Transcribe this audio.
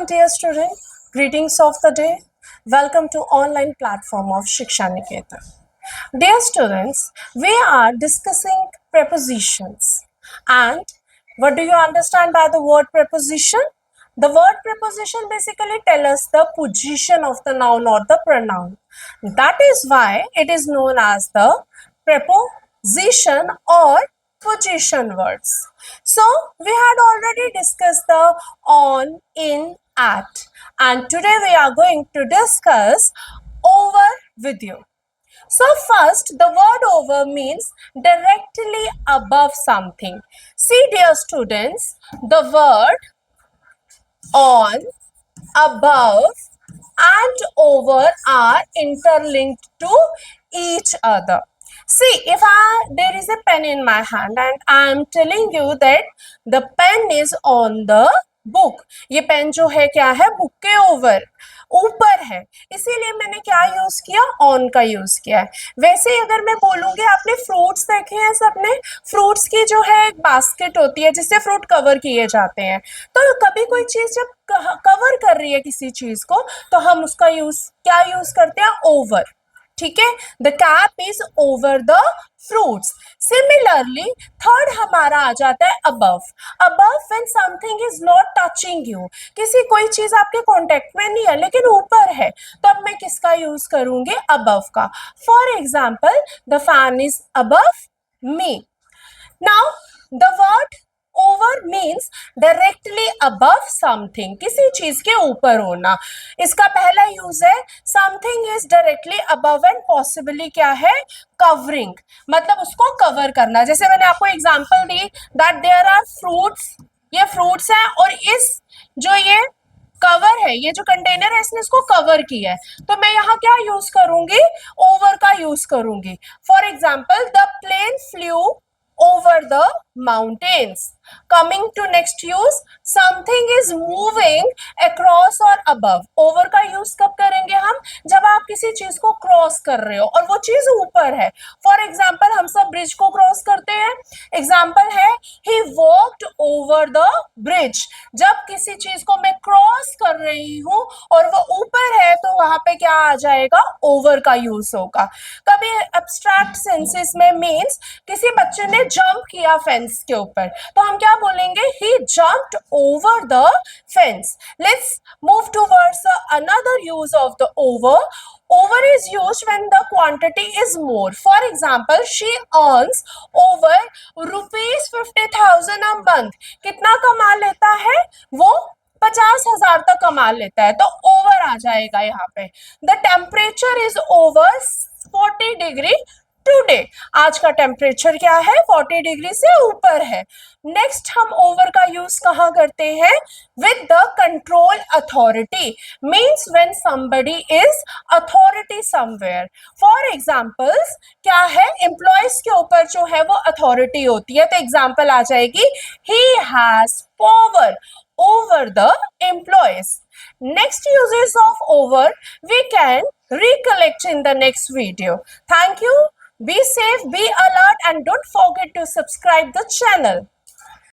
Welcome dear student, greetings of the day. Welcome to online platform of Shiksha Niketan. Dear students, we are discussing prepositions. And what do you understand by the word preposition? The word preposition basically tells us the position of the noun or the pronoun. That is why it is known as the preposition or position words. So we had already discussed the on, in, at, and today we are going to discuss over with you. So first, the word over means directly above something. See dear students, the word on, above and over are interlinked to each other. See, if there is a pen in my hand and I am telling you that the pen is on the book, ये pen जो है क्या है, book के ऊपर है, इसीलिए मैंने क्या यूज किया, ऑन का यूज किया है. वैसे ही अगर मैं बोलूंगी, आपने फ्रूट्स देखे हैं सबने, फ्रूट्स की जो है एक बास्केट होती है जिससे फ्रूट कवर किए जाते हैं. तो कभी कोई चीज जब कवर कर रही है किसी चीज को तो हम उसका क्या यूज करते हैं, ओवर. ठीक है, the cap is over the fruits. Similarly third हमारा आ जाता है above. Above when something is not touching you, किसी कोई चीज आपके कांटेक्ट में नहीं है लेकिन ऊपर है, तब मैं किसका यूज करूंगी, अबव का. For example, the fan is above me. Now the word over means directly above something, किसी चीज के ऊपर होना. इसका पहला यूज है something is directly above and possibly क्या है, कवरिंग, मतलब उसको कवर करना. जैसे मैंने आपको एग्जांपल दी दैट देयर आर फ्रूट्स, ये फ्रूट्स है और इस जो ये कवर है, ये जो कंटेनर है इसने इसको कवर किया है, तो मैं यहाँ क्या यूज करूंगी, ओवर का यूज करूंगी. For example, the plane flew over the mountains. Coming to next use, something is moving across or above. Over का use कब करेंगे हम, जब आप किसी चीज को क्रॉस कर रहे हो और वो चीज ऊपर है. फॉर एग्जाम्पल, हम सब ब्रिज को क्रॉस करते हैं. एग्जाम्पल है he walked over the bridge. जब किसी चीज को मैं क्रॉस कर रही हूँ और वो ऊपर है तो वहां पे क्या आ जाएगा, ओवर का यूज होगा. कभी एब्स्ट्रैक्ट सेंसेस में मीन्स किसी बच्चे ने जंप किया फेंस के ऊपर, तो हम क्या बोलेंगे, he jumped over the fence. Let's move towards another use of the over. Over is used when the quantity is more. For example, she earns over ₹50,000 a month. कितना कमा लेता है वो, 50,000 तक कमा लेता है, तो ओवर आ जाएगा यहाँ पे. The temperature is over 40 degree today. आज का टेम्परेचर क्या है, 40 डिग्री से ऊपर है. नेक्स्ट हम ओवर का यूज कहाँ करते हैं, with the control authority. Means when somebody is authority somewhere. For examples क्या है, एम्प्लॉयज के ऊपर जो है वो अथॉरिटी होती है, तो एग्जाम्पल आ जाएगी, he has power over the employees. Next uses of over we can recollect in the next video. Thank you. Be safe, be alert, and don't forget to subscribe the channel.